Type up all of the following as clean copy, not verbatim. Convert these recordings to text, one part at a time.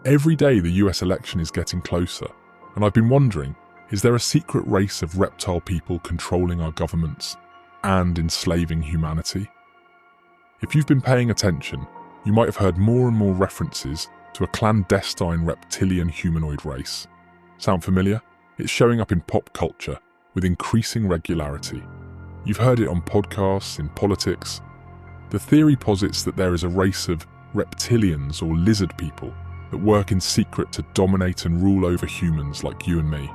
Every day the US election is getting closer, and I've been wondering, is there a secret race of reptile people controlling our governments and enslaving humanity? If you've been paying attention, you might have heard more and more references to a clandestine reptilian humanoid race. Sound familiar? It's showing up in pop culture with increasing regularity. You've heard it on podcasts, in politics. The theory posits that there is a race of reptilians or lizard people that work in secret to dominate and rule over humans like you and me.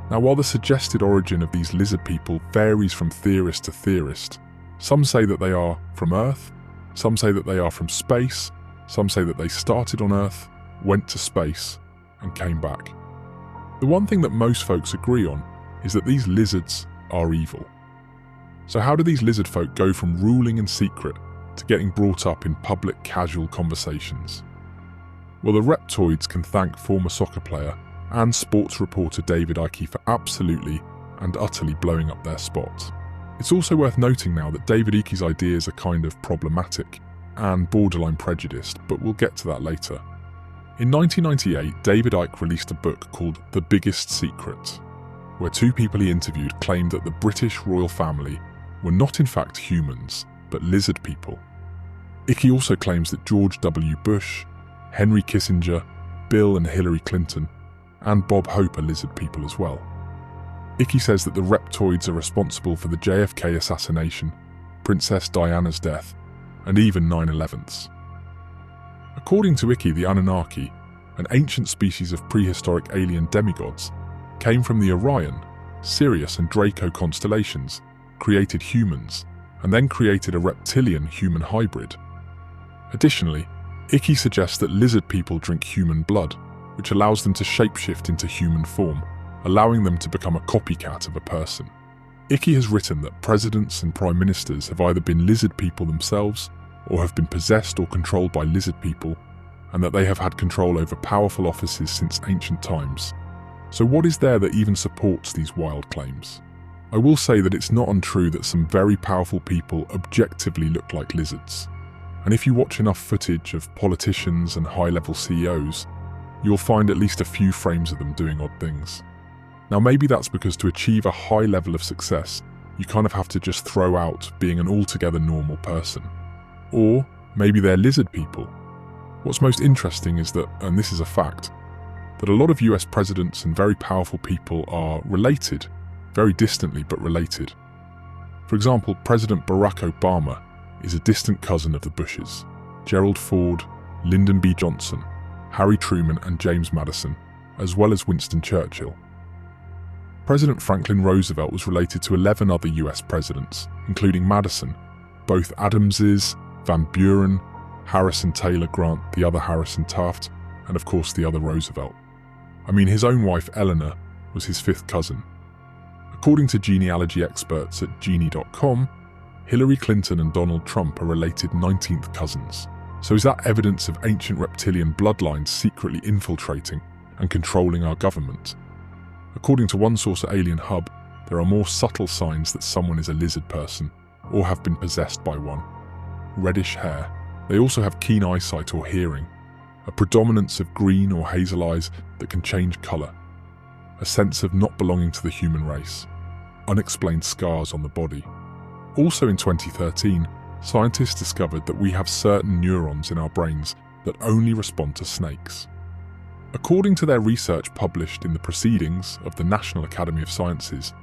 Now, while the suggested origin of these lizard people varies from theorist to theorist, some say that they are from Earth, some say that they are from space, some say that they started on Earth, went to space, and came back. The one thing that most folks agree on is that these lizards are evil. So how do these lizard folk go from ruling in secret to getting brought up in public casual conversations? Well, the reptoids can thank former soccer player and sports reporter David Icke for absolutely and utterly blowing up their spot. It's also worth noting now that David Icke's ideas are kind of problematic and borderline prejudiced, but we'll get to that later. In 1998, David Icke released a book called The Biggest Secret, where two people he interviewed claimed that the British royal family were not in fact humans, but lizard people. Icke also claims that George W. Bush, Henry Kissinger, Bill and Hillary Clinton, and Bob Hope are lizard people as well. Icke says that the reptoids are responsible for the JFK assassination, Princess Diana's death, and even 9/11s. According to Icke, the Anunnaki, an ancient species of prehistoric alien demigods, came from the Orion, Sirius and Draco constellations, created humans, and then created a reptilian-human hybrid. Additionally, Icke suggests that lizard people drink human blood, which allows them to shapeshift into human form, allowing them to become a copycat of a person. Icke has written that presidents and prime ministers have either been lizard people themselves or have been possessed or controlled by lizard people, and that they have had control over powerful offices since ancient times. So what is there that even supports these wild claims? I will say that it's not untrue that some very powerful people objectively look like lizards. And if you watch enough footage of politicians and high-level CEOs, you'll find at least a few frames of them doing odd things. Now maybe that's because to achieve a high level of success, you kind of have to just throw out being an altogether normal person. Or maybe they're lizard people. What's most interesting is that, and this is a fact, that a lot of US presidents and very powerful people are related, very distantly but related. For example, President Barack Obama is a distant cousin of the Bushes, Gerald Ford, Lyndon B. Johnson, Harry Truman and James Madison, as well as Winston Churchill. President Franklin Roosevelt was related to 11 other US presidents, including Madison, both Adamses, Van Buren, Harrison Taylor Grant, the other Harrison Taft, and of course the other Roosevelt. I mean, his own wife Eleanor was his fifth cousin. According to genealogy experts at Genie.com, Hillary Clinton and Donald Trump are related 19th cousins. So is that evidence of ancient reptilian bloodlines secretly infiltrating and controlling our government? According to one source at Alien Hub, there are more subtle signs that someone is a lizard person or have been possessed by one. Reddish hair. They also have keen eyesight or hearing, a predominance of green or hazel eyes that can change colour, a sense of not belonging to the human race, unexplained scars on the body. Also in 2013, scientists discovered that we have certain neurons in our brains that only respond to snakes. According to their research published in the Proceedings of the National Academy of Sciences,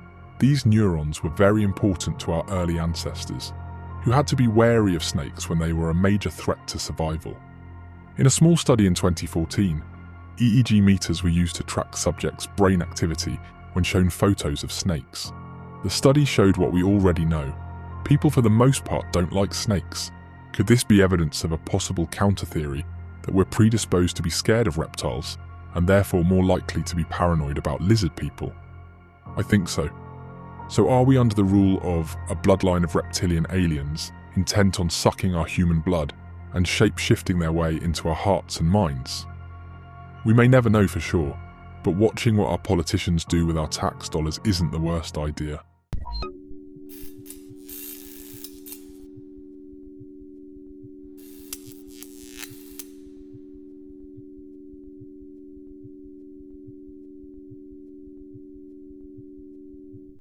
these neurons were very important to our early ancestors, who had to be wary of snakes when they were a major threat to survival. In a small study in 2014, EEG meters were used to track subjects' brain activity when shown photos of snakes. The study showed what we already know. People for the most part don't like snakes. Could this be evidence of a possible counter-theory that we're predisposed to be scared of reptiles and therefore more likely to be paranoid about lizard people? I think so. So are we under the rule of a bloodline of reptilian aliens intent on sucking our human blood and shape-shifting their way into our hearts and minds? We may never know for sure, but watching what our politicians do with our tax dollars isn't the worst idea.